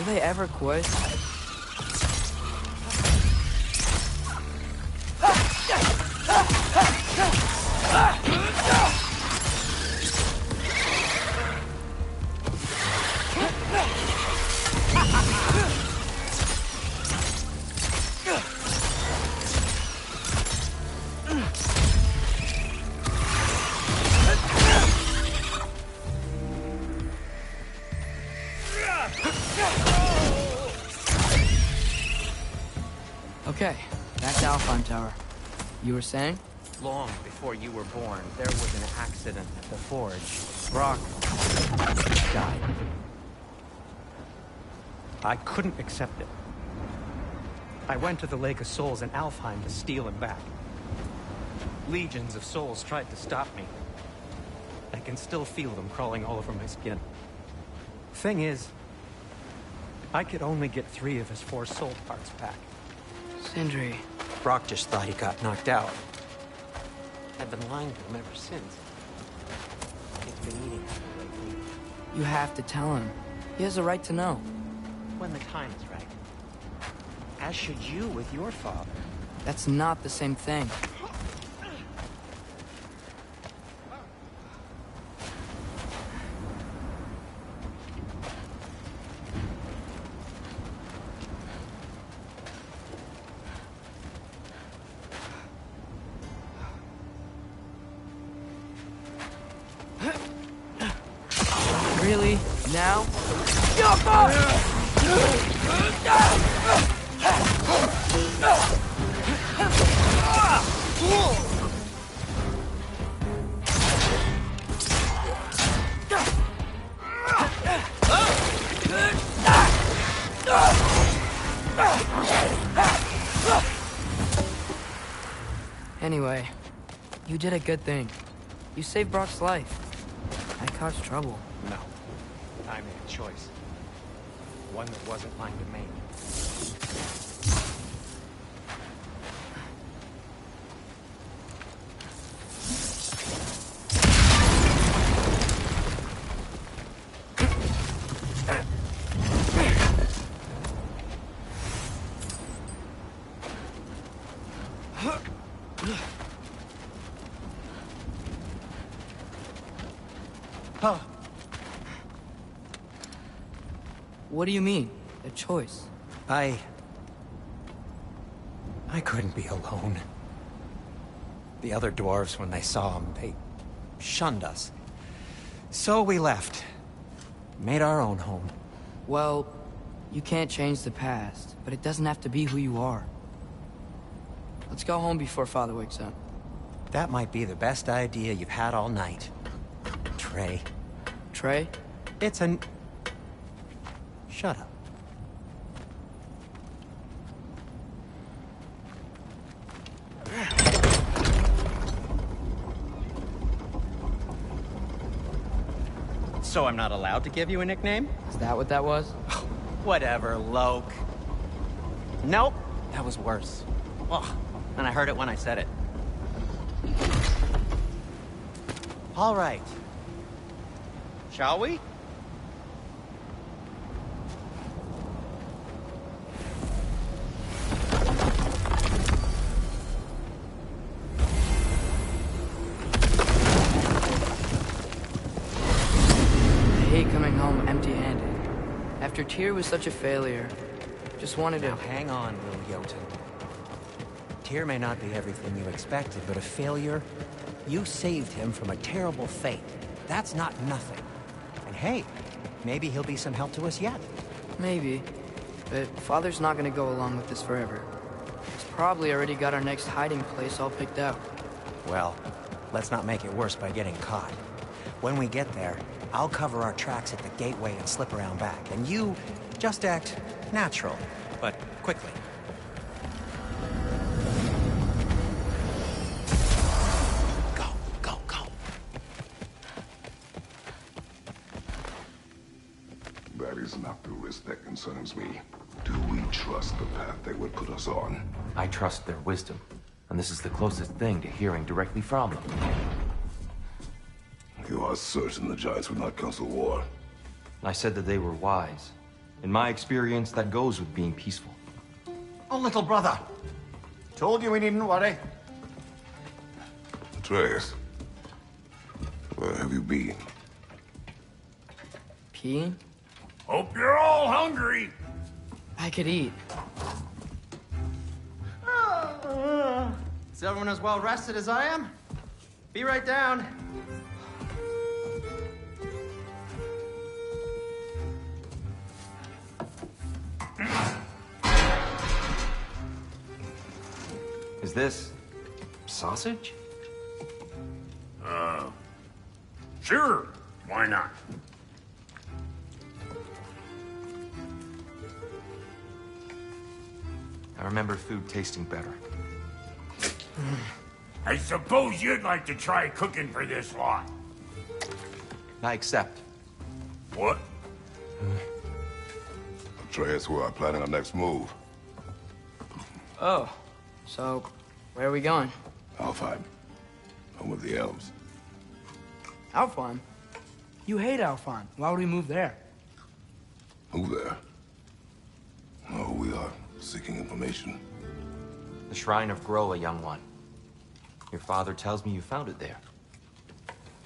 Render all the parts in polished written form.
they ever quit? Okay, back to Alpine Tower. You were saying? Long before you were born, there was an accident at the forge. Brock died. I couldn't accept it. I went to the Lake of Souls in Alfheim to steal him back. Legions of souls tried to stop me. I can still feel them crawling all over my skin. Thing is, I could only get 3 of his 4 soul parts back. Sindri. Brock just thought he got knocked out. I've been lying to him ever since. He's been eating at me lately. You have to tell him. He has a right to know. When the time is right. As should you with your father. That's not the same thing. Really? Now? Anyway, you did a good thing. You saved Brock's life. I caused trouble. No. I made a choice. One that wasn't mine to make. Huh. What do you mean? A choice? I couldn't be alone. The other dwarves, when they saw him, they shunned us. So we left. Made our own home. Well, you can't change the past, but it doesn't have to be who you are. Let's go home before Father wakes up. That might be the best idea you've had all night. Trey. Trey? It's an... Shut up. So I'm not allowed to give you a nickname? Is that what that was? Whatever, Loke. Nope, that was worse. Ugh, and I heard it when I said it. All right. Shall we? Empty-handed. After Tyr was such a failure, just wanted to... Now hang on, little Jotun. Tyr may not be everything you expected, but a failure? You saved him from a terrible fate. That's not nothing. And hey, maybe he'll be some help to us yet. Maybe. But Father's not gonna go along with this forever. He's probably already got our next hiding place all picked out. Well, let's not make it worse by getting caught. When we get there, I'll cover our tracks at the gateway and slip around back. And you just act natural, but quickly. Go, go, go. That is not the risk that concerns me. Do we trust the path they would put us on? I trust their wisdom, and this is the closest thing to hearing directly from them. You are certain the Giants would not counsel war? I said that they were wise. In my experience, that goes with being peaceful. Oh, little brother. Told you we needn't worry. Atreus, where have you been? Peeing? Hope you're all hungry. I could eat. Is everyone as well rested as I am? Be right down. Is this sausage? Sure, why not? I remember food tasting better. I suppose you'd like to try cooking for this lot. I accept. What? Atreus, we are planning our next move. Oh, so where are we going? Alfheim. Home of the elves. Alfheim? You hate Alfheim. Why would we move there? Move there. No, we are seeking information. The Shrine of Groa, young one. Your father tells me you found it there.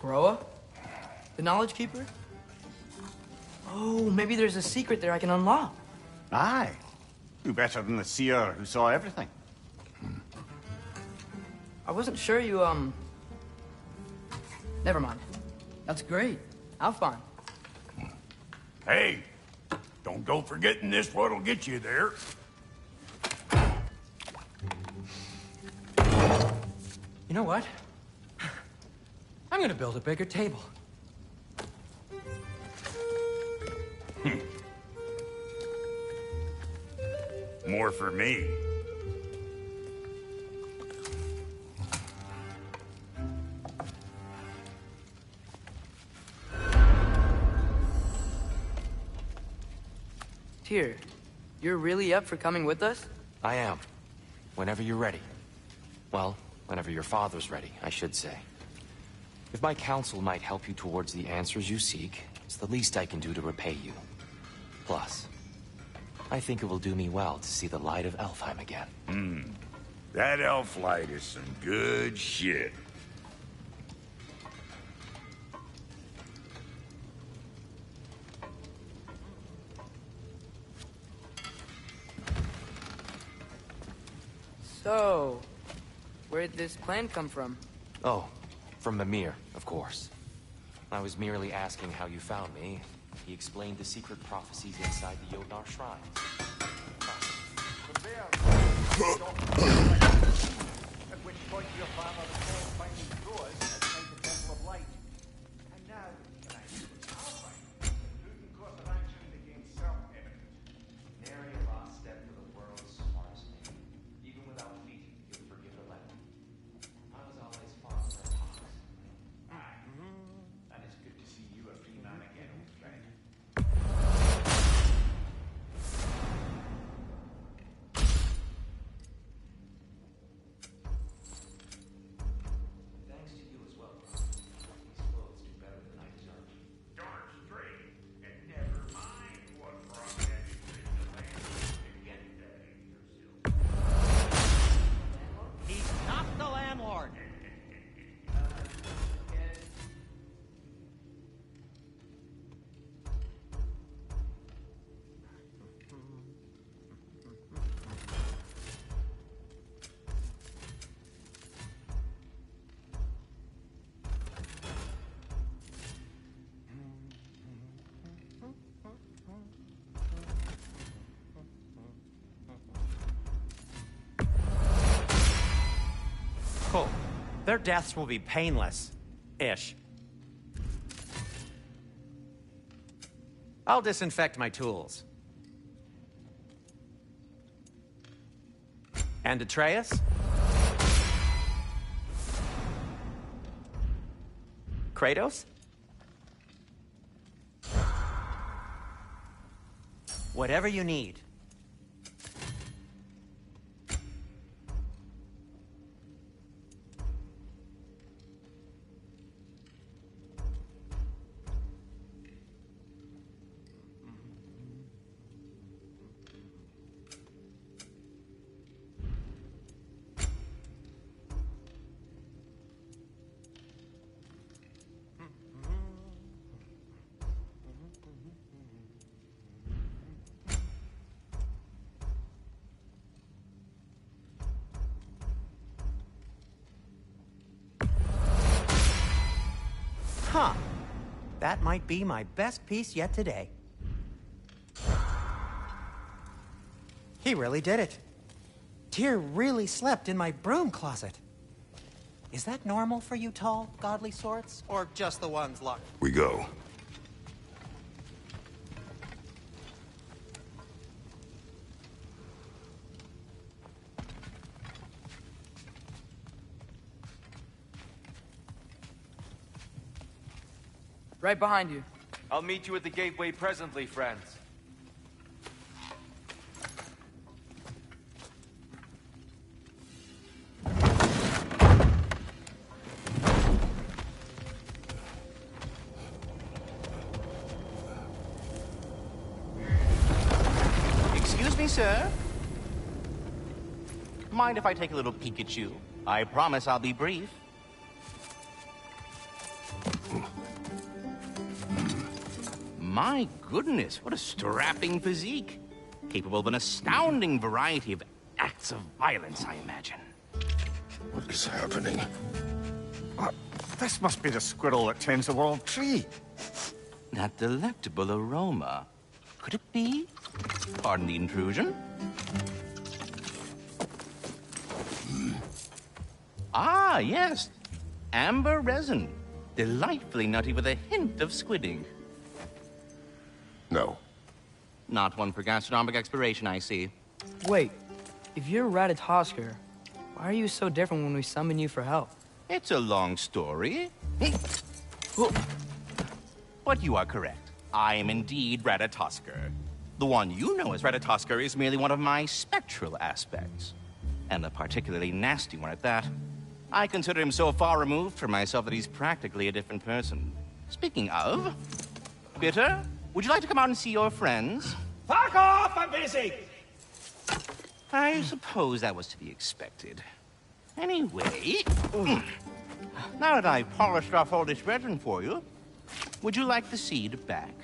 Groa? The Knowledge Keeper? Oh, maybe there's a secret there I can unlock. Aye. Who better than the seer who saw everything? I wasn't sure you, Never mind. That's great. Alfheim. Hey, don't go forgetting this what'll get you there. You know what? I'm gonna build a bigger table. More for me. Tyr, you're really up for coming with us? I am. Whenever you're ready. Well, whenever your father's ready, I should say. If my counsel might help you towards the answers you seek, it's the least I can do to repay you. Plus, I think it will do me well to see the light of Alfheim again. That elf light is some good shit. So, where'd this plan come from? Oh, from Mimir, of course. I was merely asking how you found me. He explained the secret prophecies inside the Jotnar shrine. At which point your father recalled finding drawers outside the Temple of Light. And now, when I hear from Alfheim, the prudent course of action became self-evident. Nary a lost step for the world's smartest man. Even without feet, you'll forgive the legend. I was always fond of her talks. And it's good to see you a free man again, old friend. Thanks to you as well. These clothes do better than I deserve. Darn straight, and never mind what brought that into the land to get that in yourself. He's not the landlord. Cool. Their deaths will be painless-ish. I'll disinfect my tools. And Atreus? Kratos? Whatever you need. Huh. That might be my best piece yet today. He really did it. Tyr really slept in my broom closet. Is that normal for you tall, godly sorts? Or just the ones lucky? We go. Right behind you. I'll meet you at the gateway presently, friends. Excuse me, sir? Mind if I take a little peek at you? I promise I'll be brief. My goodness, what a strapping physique. Capable of an astounding variety of acts of violence, I imagine. What is happening? This must be the squirrel that tends the world tree. That delectable aroma. Could it be? Pardon the intrusion. Ah, yes. Amber resin. Delightfully nutty with a hint of squid ink. No. Not one for gastronomic exploration, I see. Wait, if you're Ratatosker, why are you so different when we summon you for help? It's a long story. But you are correct. I am indeed Ratatosker. The one you know as Ratatosker is merely one of my spectral aspects. And a particularly nasty one at that. I consider him so far removed from myself that he's practically a different person. Speaking of... Bitter, would you like to come out and see your friends? Fuck off! I'm busy! I suppose that was to be expected. Anyway... Now that I've polished off all this resin for you, would you like the seed back?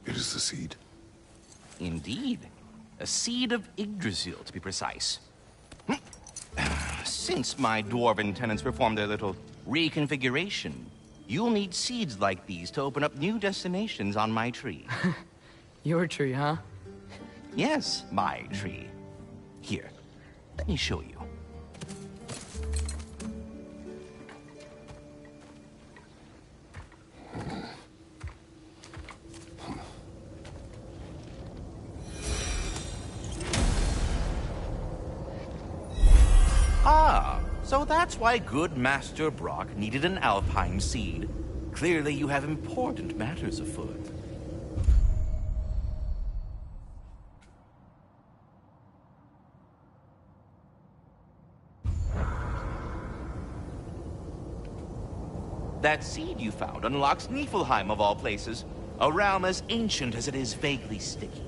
It is the seed. Indeed. A seed of Yggdrasil, to be precise. Since my dwarven tenants performed their little reconfiguration, you'll need seeds like these to open up new destinations on my tree. Your tree, huh? Yes, my tree. Here, let me show you. Ah, so that's why good Master Brock needed an Alpine seed. Clearly you have important matters afoot. That seed you found unlocks Niflheim of all places, a realm as ancient as it is vaguely sticky.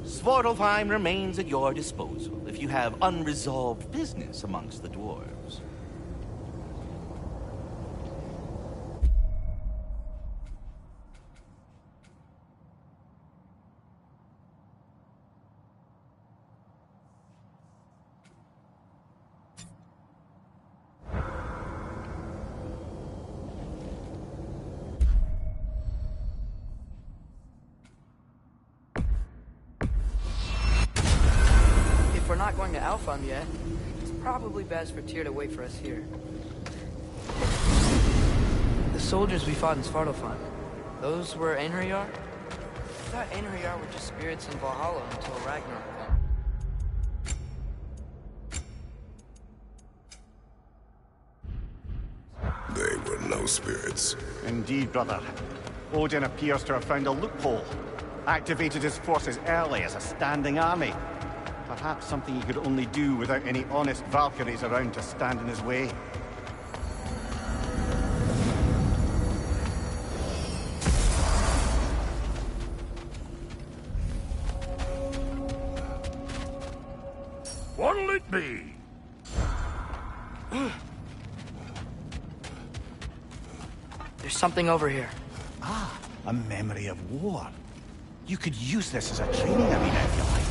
Svartalfheim remains at your disposal if you have unresolved business amongst the dwarves. If we're not going to Alfheim yet, it's probably best for Tyr to wait for us here. The soldiers we fought in Svartalfheim, those were Einherjar? I thought Einherjar were just spirits in Valhalla until Ragnarok came. They were no spirits. Indeed, brother. Odin appears to have found a loophole. Activated his forces early as a standing army. Perhaps something he could only do without any honest Valkyries around to stand in his way. What'll it be? There's something over here. Ah, a memory of war. You could use this as a training arena if you like.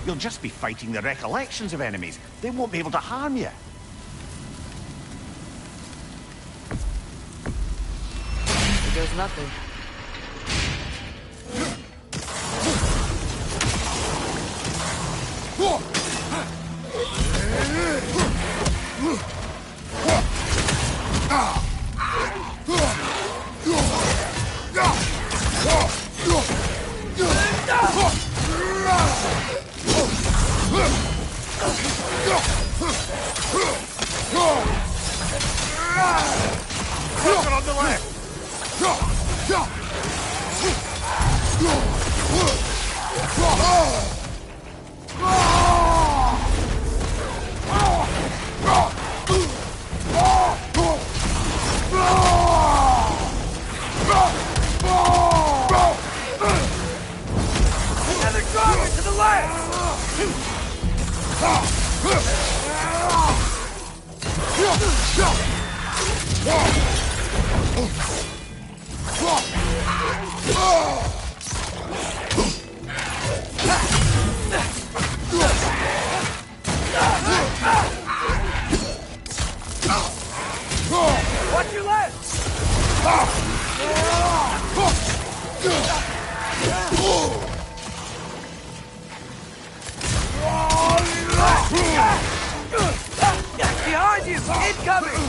You'll just be fighting the recollections of enemies. They won't be able to harm you. there's nothing. Broken on the left! Another dragon to the left! Watch your left! Behind you! Incoming!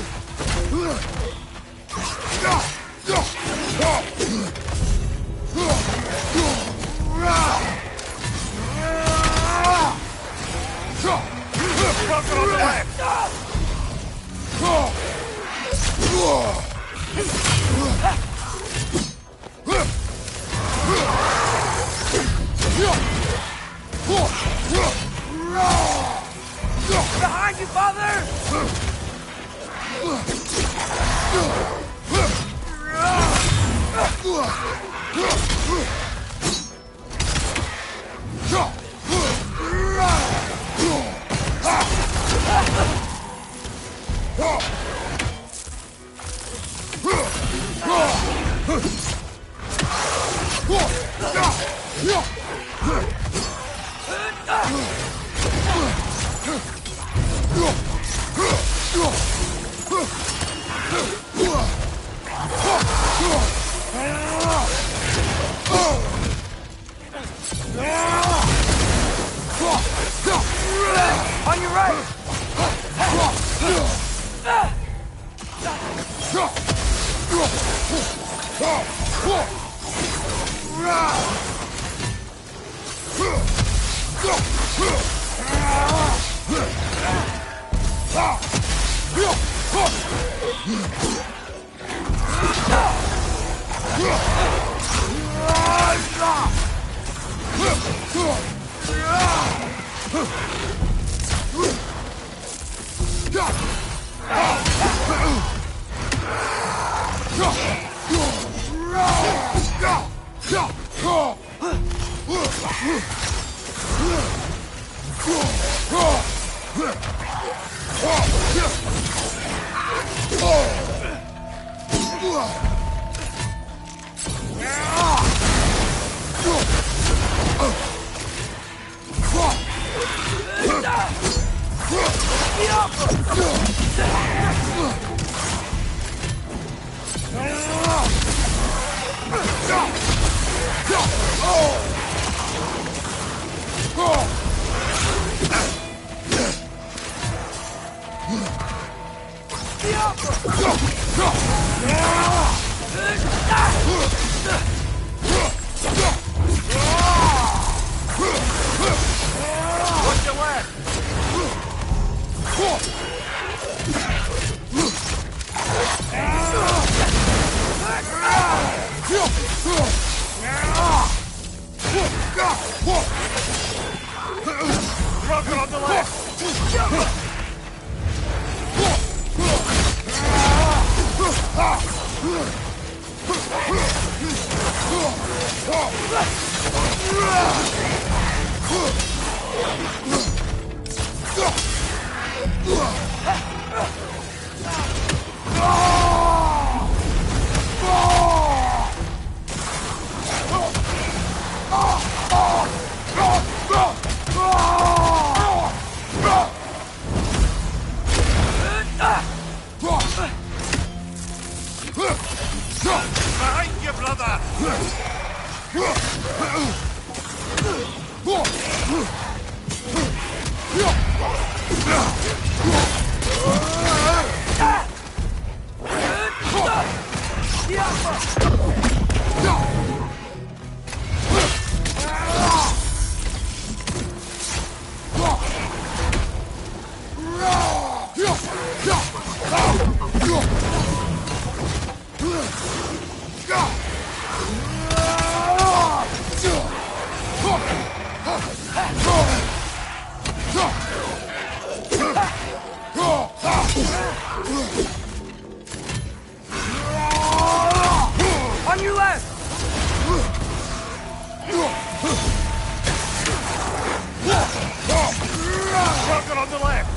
Broken on the left! Behind you, father! On your right! Watch your left! Broken on the left! Behind brother! On your left! Rocket on the left!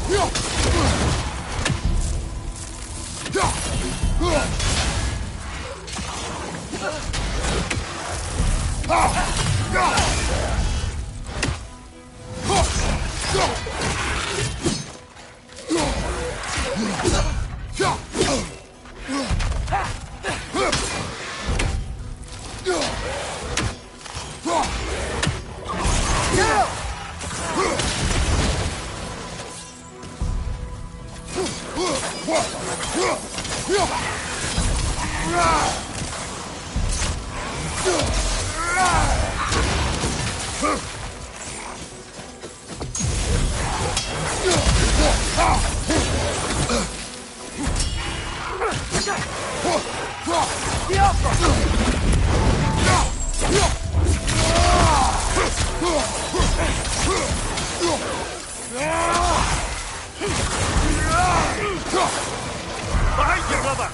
Behind you, brother!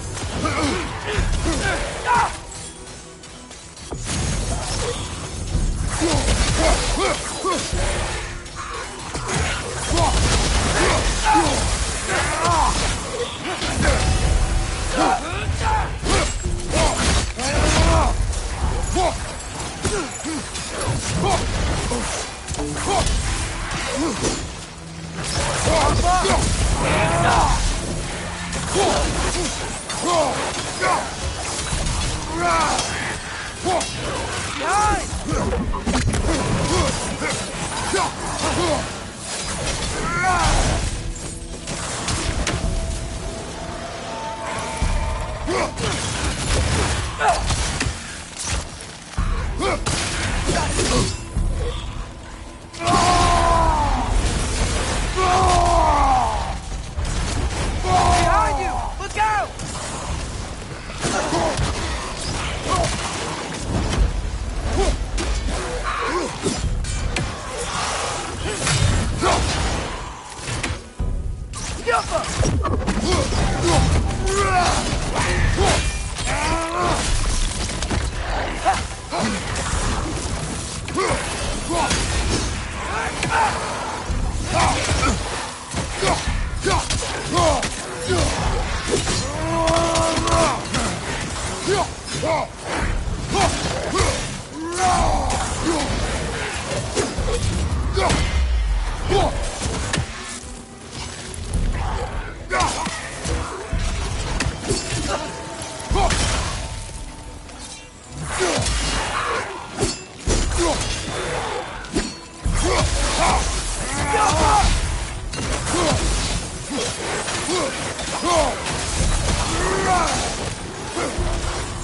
Behind you! Look out!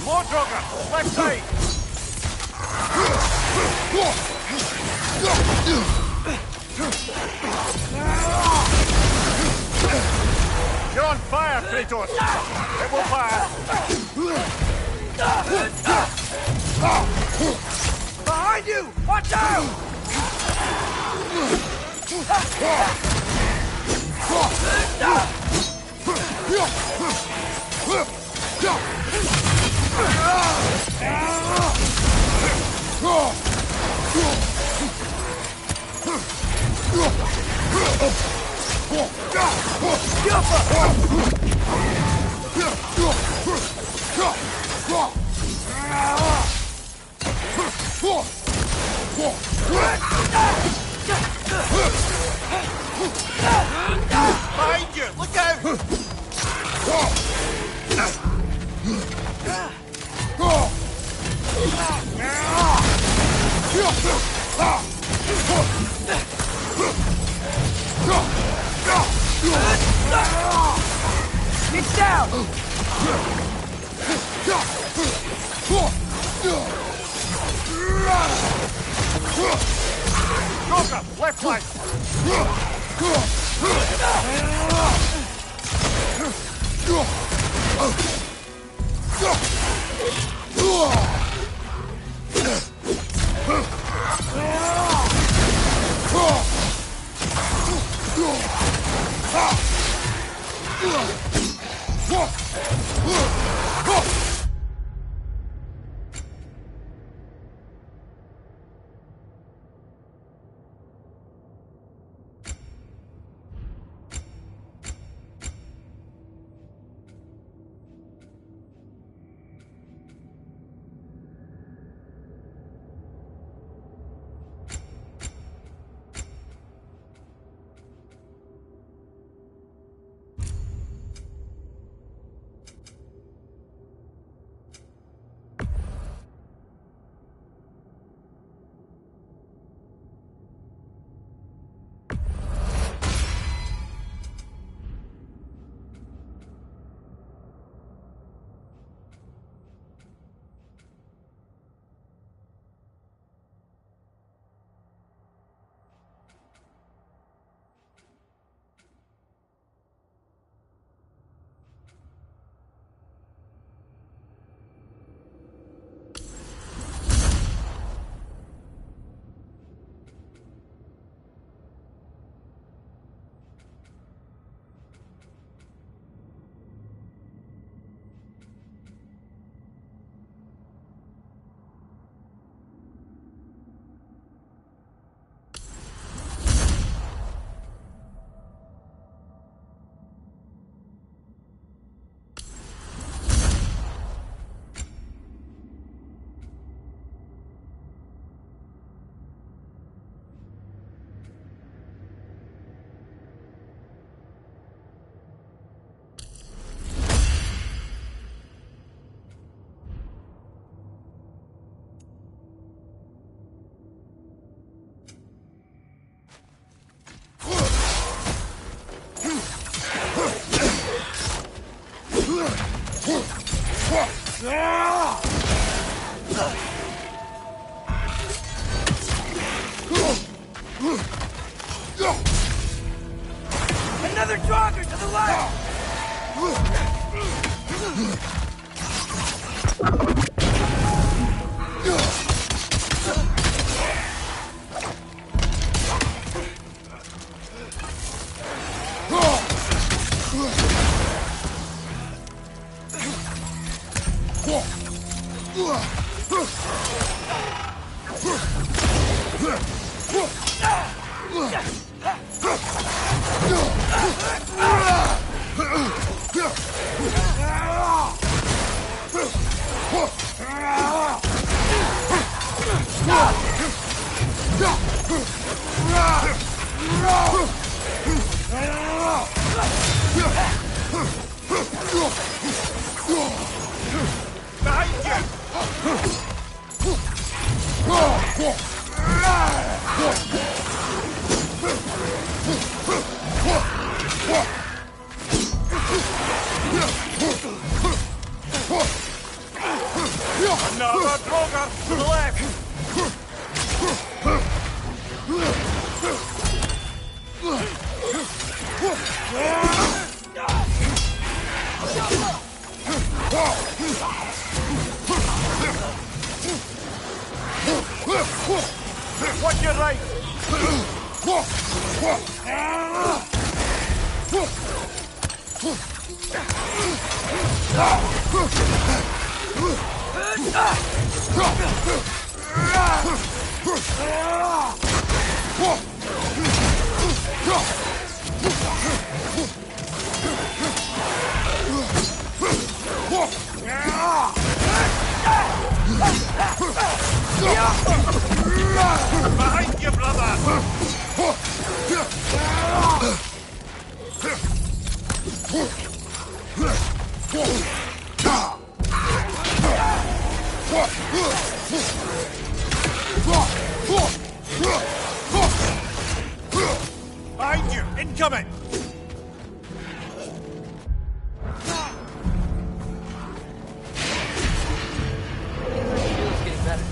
More Droga! Left side! You're on fire, Kratos! It will pass! Behind you! Watch out! Behind you! Look out! It's down! Joker, left flank! Another jogger to the left! Another Drogar to the left! Watch your right! Behind you, brother! Behind you! Incoming! It's getting better.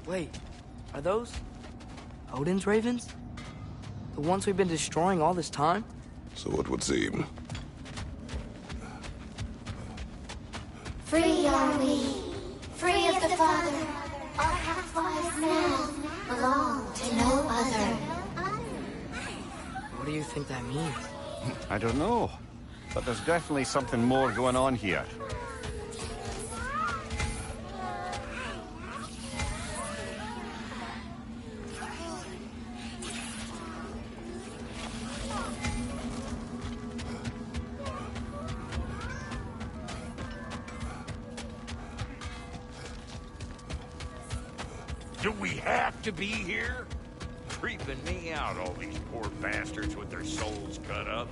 Wait, are those Odin's ravens? The ones we've been destroying all this time? So it would seem. Free are we, free of the Father. Our half-lives now belong to no other. What do you think that means? I don't know, but there's definitely something more going on here. Do we have to be here? Creeping me out, all these poor bastards with their souls cut up.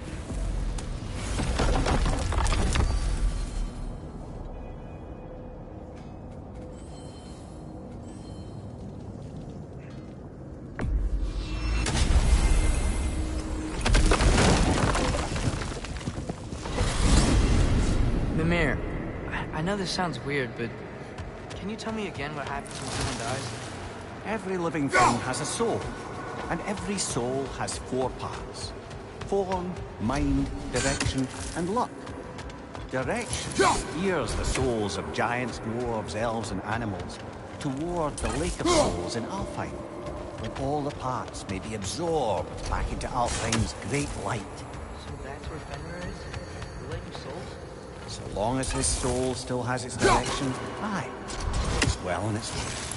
Mimir, I know this sounds weird, but can you tell me again what happens when someone dies? Every living thing has a soul, and every soul has 4 parts. Form, mind, direction, and luck. Direction steers the souls of giants, dwarves, elves, and animals toward the Lake of Souls in Alfheim, where all the parts may be absorbed back into Alfheim's great light. So that's where Fenrir is? The Lake of Souls? So long as his soul still has its direction, aye, it's well on its way.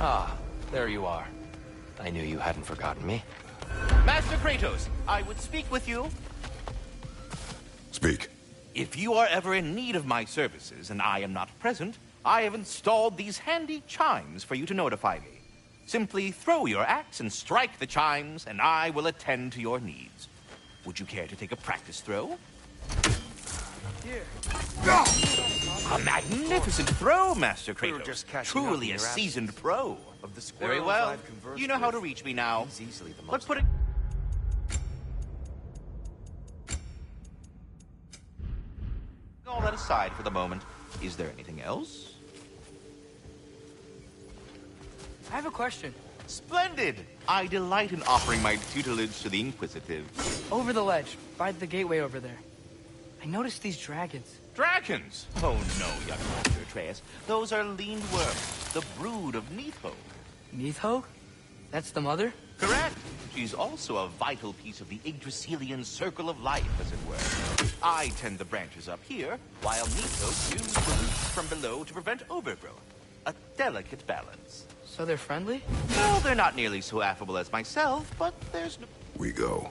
Ah, there you are. I knew you hadn't forgotten me. Master Kratos, I would speak with you. Speak. If you are ever in need of my services and I am not present, I have installed these handy chimes for you to notify me. Simply throw your axe and strike the chimes, and I will attend to your needs. Would you care to take a practice throw? Here. A magnificent throw, Master We were Kratos. just catching up Truly in a your absence. seasoned pro. Of the squirrels Very well. I've conversed You know how with, to reach me now. he's easily the most Let's put it... All that aside for the moment, is there anything else? I have a question. Splendid! I delight in offering my tutelage to the inquisitive. Over the ledge, by the gateway over there. I noticed these dragons. Dragons! Oh no, young Master Atreus. Those are leaned worms, the brood of Neitho. Neitho? That's the mother? Correct. She's also a vital piece of the Yggdrasilian circle of life, as it were. I tend the branches up here, while Neitho chews the roots from below to prevent overgrowth. A delicate balance. So they're friendly? Well, they're not nearly so affable as myself, but there's no... We go.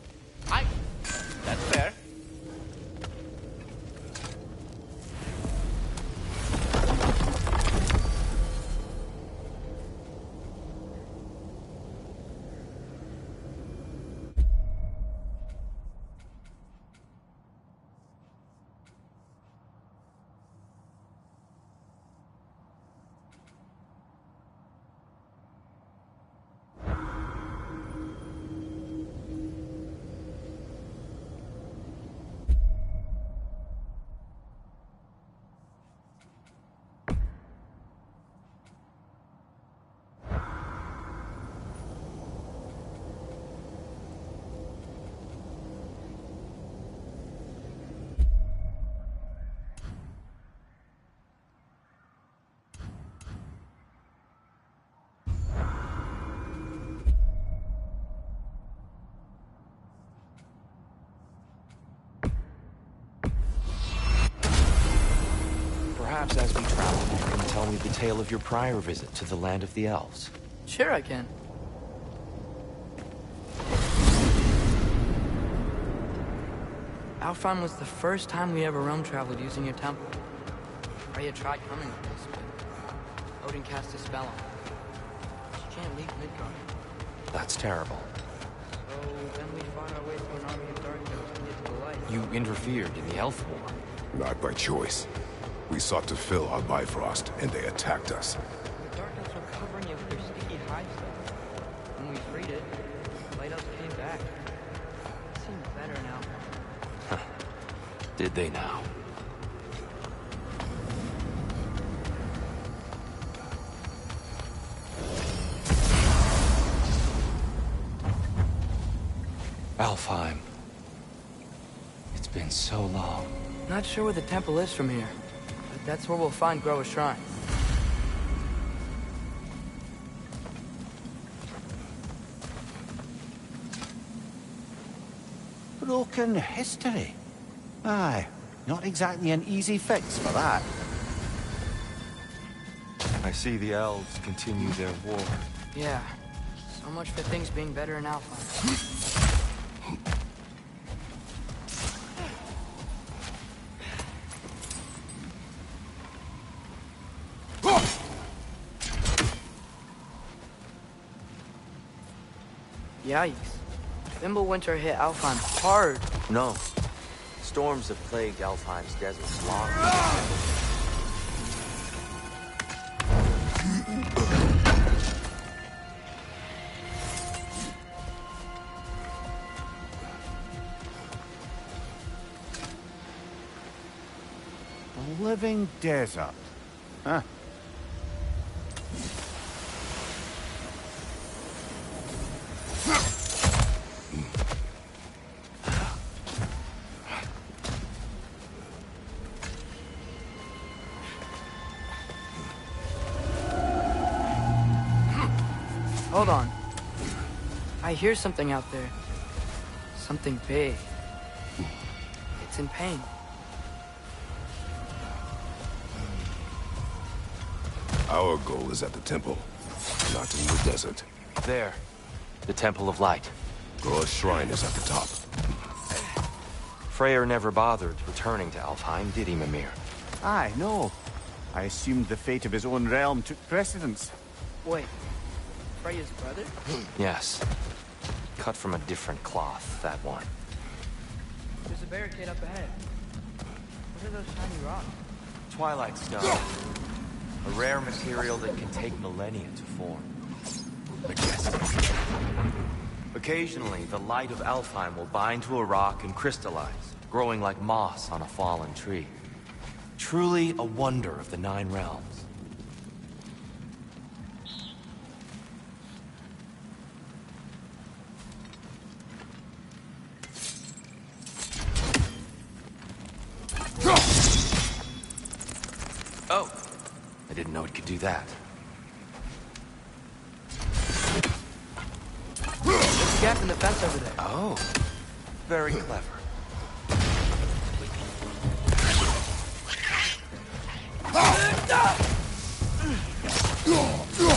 That's fair. Perhaps as we travel, you can tell me the tale of your prior visit to the land of the elves. Sure I can. Alfheim was the first time we ever realm traveled using your temple. Freya tried coming with us, but Odin cast a spell on her. She can't leave Midgard. That's terrible. So then we fought our way through an army of darkness to get to the light. You interfered in the Elf War. Not by choice. We sought to fill our Bifrost, and they attacked us. The darkness were covering it with their sticky hive stuff. When we freed it, the light elves came back. It seemed better now. Did they now? Alfheim. It's been so long. Not sure where the temple is from here, but that's where we'll find Groa's shrine. Broken history. Aye, not exactly an easy fix for that. I see the elves continue their war. Yeah, so much for things being better in Alpha. Yikes. Fimbulwinter hit Alfheim hard. No. Storms have plagued Alfheim's deserts long. A living desert. Huh. Hold on. I hear something out there. Something big. It's in pain. Our goal is at the temple, not in the desert. There. The Temple of Light. Groa's shrine is at the top. Freyr never bothered returning to Alfheim, did he, Mimir? Aye, no. I assumed the fate of his own realm took precedence. Wait. Freya's brother? Yes. Cut from a different cloth, that one. There's a barricade up ahead. What are those shiny rocks? Twilight Stone. A rare material that can take millennia to form. Majestic. Occasionally, the light of Alfheim will bind to a rock and crystallize, growing like moss on a fallen tree. Truly a wonder of the Nine Realms. Oh, I didn't know it could do that. There's a gap in the fence over there. Oh, very clever.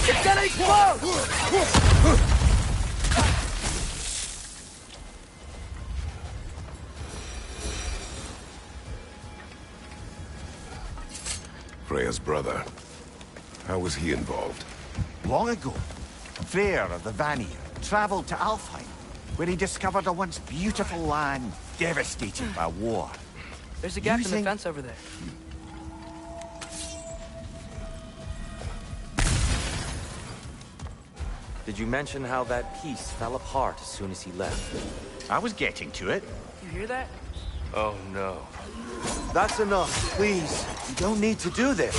It's gonna explode! Freya's brother. How was he involved? Long ago, Freyr of the Vanir traveled to Alfheim, where he discovered a once beautiful land devastated by war. There's a gap in the fence over there. Did you mention how that piece fell apart as soon as he left? I was getting to it. You hear that? Oh no. That's enough, please. You don't need to do this.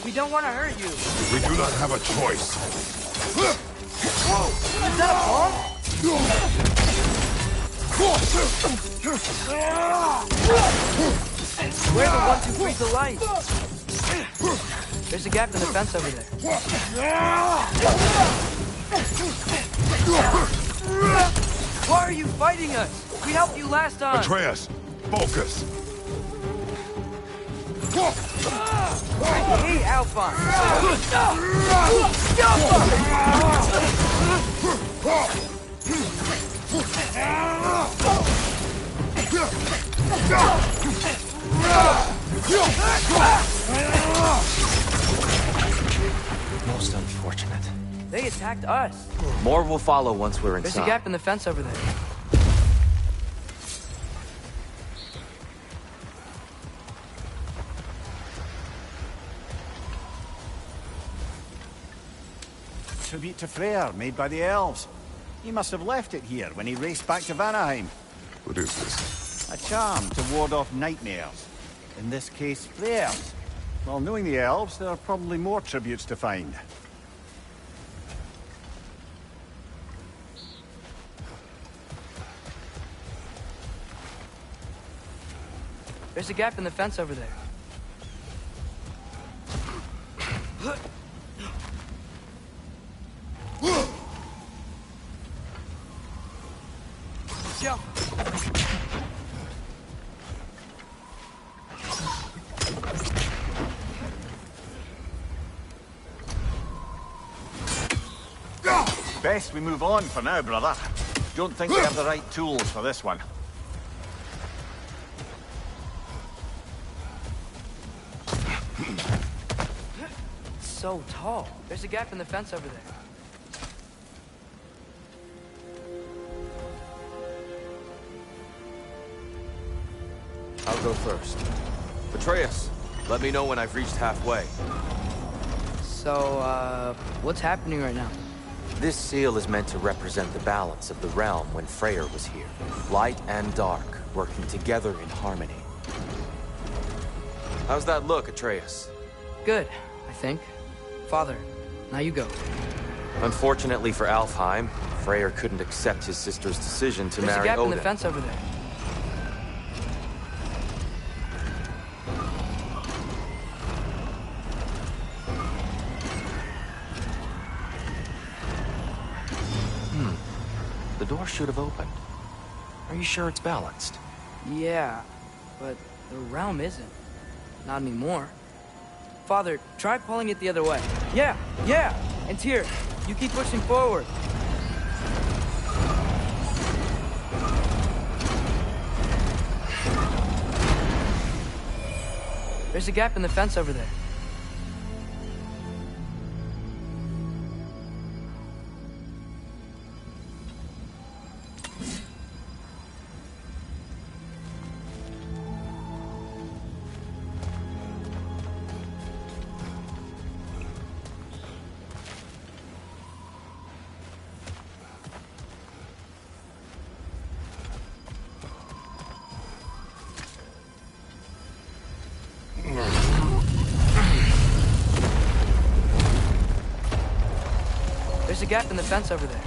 We don't want to hurt you. We do not have a choice. Whoa! Is that a bomb? We're the ones who freeze the light. There's a gap in the fence over there. Why are you fighting us? We helped you last time. Atreus, focus. I hate Alphonse! Most unfortunate. They attacked us. More will follow once we're There's inside. a gap in the fence over there. Tribute to Freyr, made by the elves. He must have left it here when he raced back to Vanaheim. What is this? A charm to ward off nightmares. In this case, Freyr's. Well, knowing the elves, there are probably more tributes to find. There's a gap in the fence over there. Jump! Best we move on for now, brother. Don't think we have the right tools for this one. So tall. There's a gap in the fence over there. I'll go first. Atreus, let me know when I've reached halfway. So, what's happening right now? This seal is meant to represent the balance of the realm when Freyr was here. Light and dark, working together in harmony. How's that look, Atreus? Good, I think. Father, now you go. Unfortunately for Alfheim, Freyr couldn't accept his sister's decision to There's a marry gap Odin. in the fence over there. The door should have opened. Are you sure it's balanced? Yeah, but the realm isn't. Not anymore. Father, try pulling it the other way. Yeah! And Tyr, you keep pushing forward. There's a gap in the fence over there. There's a gap in the fence over there.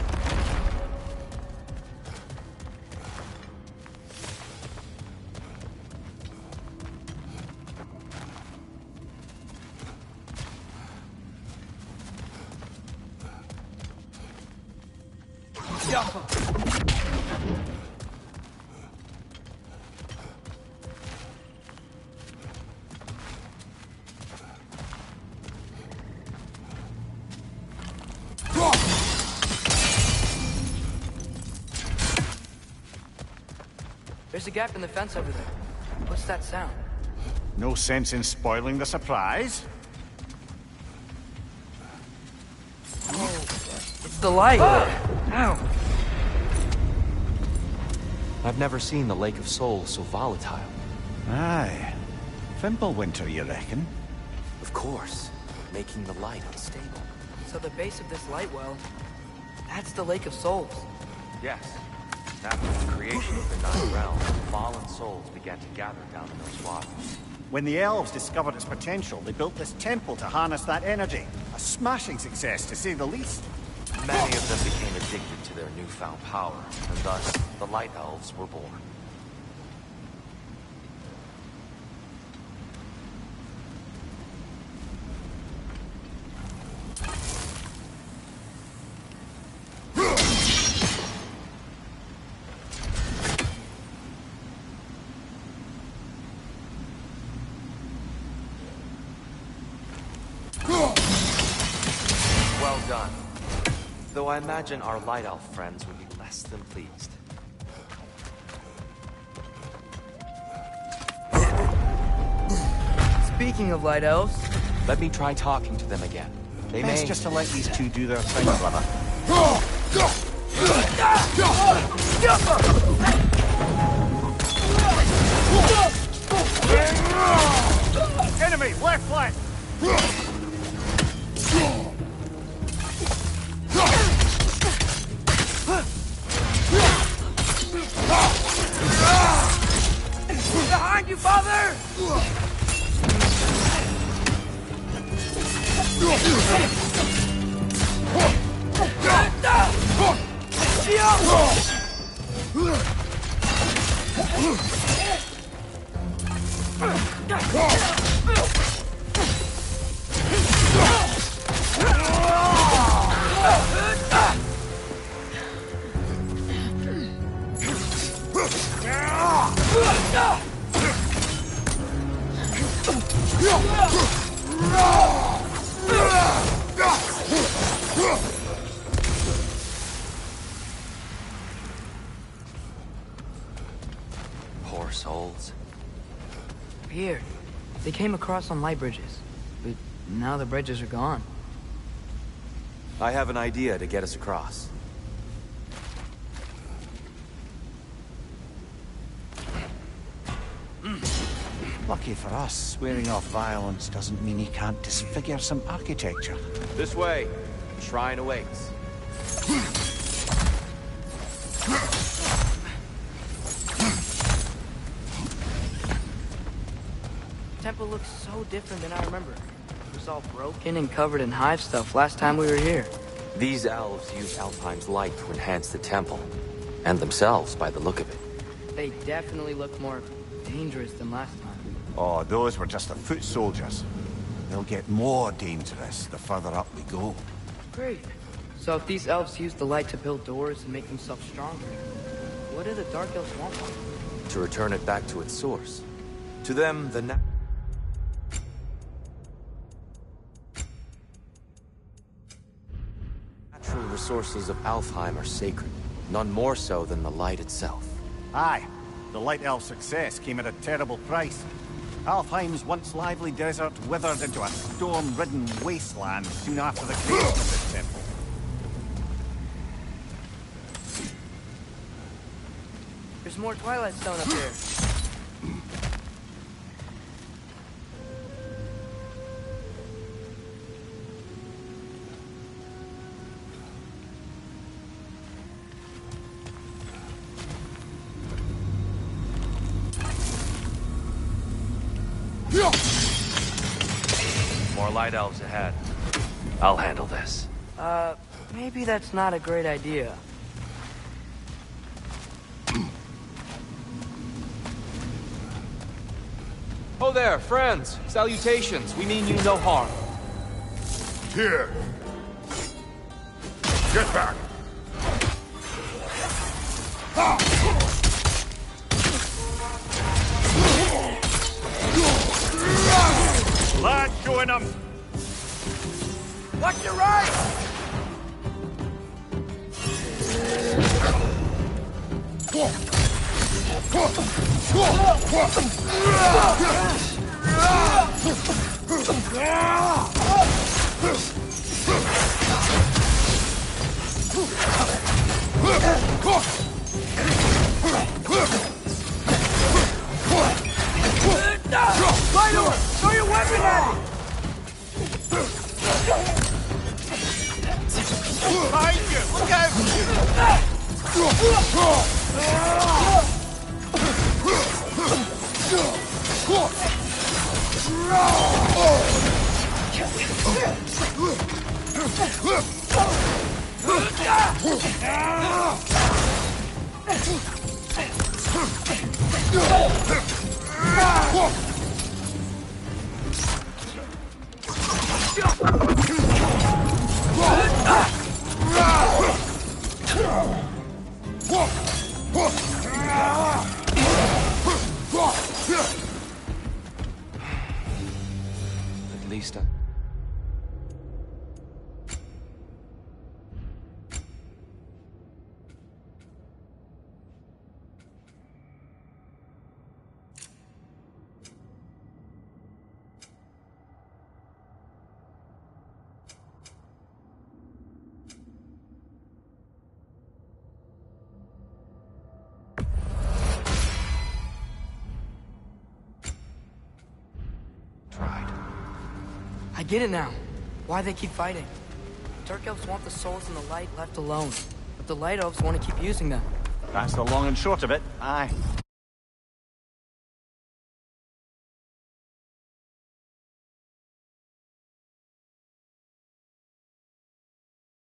There's a gap in the fence over there. What's that sound? No sense in spoiling the surprise. It's the light! Ow! I've never seen the Lake of Souls so volatile. Aye. Fimbulwinter, you reckon? Of course, making the light unstable. So the base of this light well, that's the Lake of Souls. Yes. After the creation of the Nine Realms, fallen souls began to gather down in those waters. When the elves discovered its potential, they built this temple to harness that energy. A smashing success, to say the least. Many of them became addicted to their newfound power, and thus, the Light Elves were born. Though I imagine our Light Elf friends would be less than pleased. Speaking of Light Elves... Let me try talking to them again. They Best may... just to let these two do their thing, brother. Enemy, left flank! Behind you, father! Poor souls. Weird. They came across on light bridges, but now the bridges are gone. I have an idea to get us across. Lucky for us, swearing off violence doesn't mean he can't disfigure some architecture. This way. Shrine awaits. Temple looks so different than I remember. It was all broken and covered in hive stuff last time we were here. These elves use Alfheim's light to enhance the temple. And themselves, by the look of it. They definitely look more dangerous than last time. Oh, those were just the foot soldiers. They'll get more dangerous the further up we go. Great. So if these elves use the light to build doors and make themselves stronger, what do the Dark Elves want? To return it back to its source. To them, the natural resources of Alfheim are sacred. None more so than the light itself. Aye, the Light Elf success came at a terrible price. Alfheim's once lively desert withered into a storm-ridden wasteland soon after the creation of this temple. There's more Twilight Stone up here. More light elves ahead. I'll handle this. Maybe that's not a great idea. Oh there, friends. Salutations. We mean you no harm. Here! Get back! Lad showing them. Watch your right! Fighter! Throw your weapon at it! Behind you! Look out! At least I get it now. Why they keep fighting. Dark elves want the souls in the light left alone, but the light elves want to keep using them. That's the long and short of it. Aye.